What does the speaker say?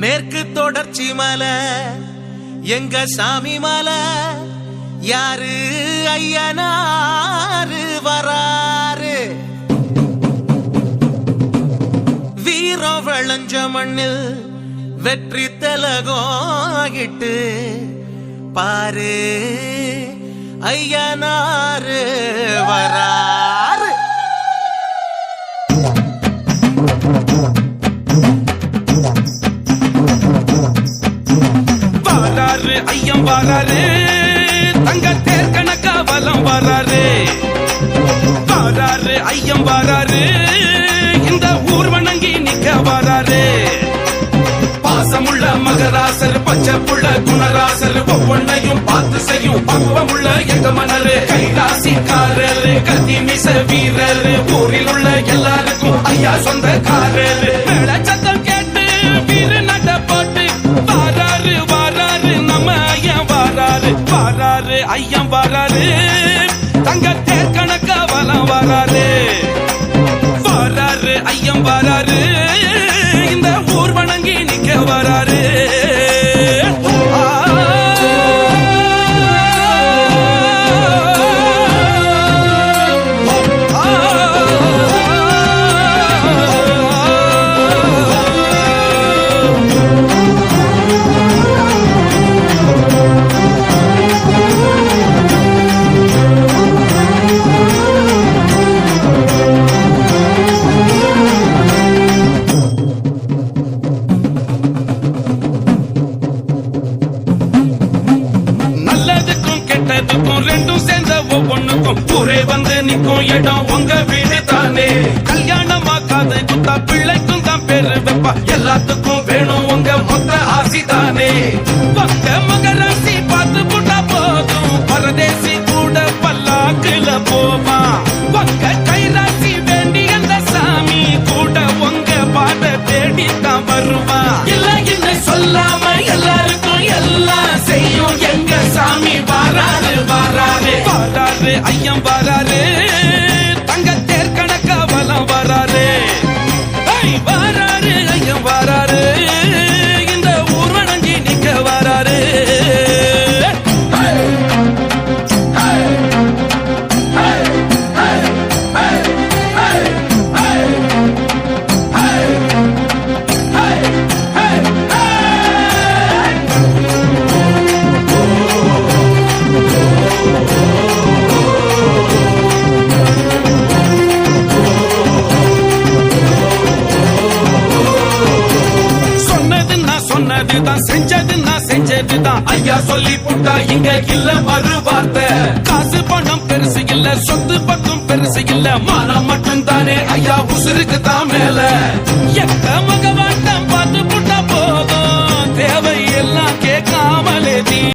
மேற்கு தொடர்ச்சி மலை எங்க சாமி மலை யாரு ஐயனாரு வராரு வீரம் விளைஞ்ச மண்ணில் வெற்றி தலகோகிட்டு பாரு ஐயனாரு வராரு. வராரு ஐயம் வராரு தங்க தேர் கணக்கா வலம் வராரு. வராரு ஐயம் வராரு இந்த ஊர் வணங்கி நிக்க வராரு. பாசமுள்ள மகராசர் பச்சை புள்ள குணராசர் ஒவ்வொன்னையும் பார்த்து செய்யும் பக்குவமுள்ள எங்க மன்னரு. கைராசிக்காரரு கத்தி மிச வீரரு ஊரில் உள்ள எல்லாருக்கும் ஐயா சொந்தக்காரரு. சத்தம் கேட்டு வீர நட போட்டு வராரு வராரு நம்ம ஐயா வராரு. வராரு ஐயம் வராரு தங்க தேர் கணக்க வலம் வராரு. வராரு ஐயம் வராரு இந்த ஊர் வணங்கி நிக்க வராரு. ரெண்டும் சேர்ந்த ஒவ்வொன்னுக்கும் ஊரே வந்து நிற்கும் இடம் உங்க வீடு தானே. கல்யாணமா காது குத்தா பிள்ளைக்கும் தான் பேரு வைப்பா. எல்லாத்துக்கும் வேணும் உங்க மொத்த ஆசி தானே. உங்க மகராசி பார்த்து புட்டா போதும் பரதேசி கூட பல்லாக்குல போவா. உங்க கைராசி வேண்டி அந்த சாமி கூட உங்க பாத தேடி தான் வருவா. இல்ல என்ன சொல்லாம எல்லாருக்கும் எல்லாம் செய்யும் எங்க சாமி வராரு வராரு. வராரு ஐயம் வராரு தங்க தேர் கணக்க வலம் வராரு. வராரு ஐயம் வராரு இந்த ஊர் வணங்கி நிக்க வராரு. சொன்னதுதான் செஞ்சதுன்னா செஞ்சதுதான் ஐயா சொல்லி புட்டா இங்க இல்ல மறு வார்த்தை. காசு பணம் பெருசு இல்ல சொத்து பக்கம் பெருசு இல்ல மான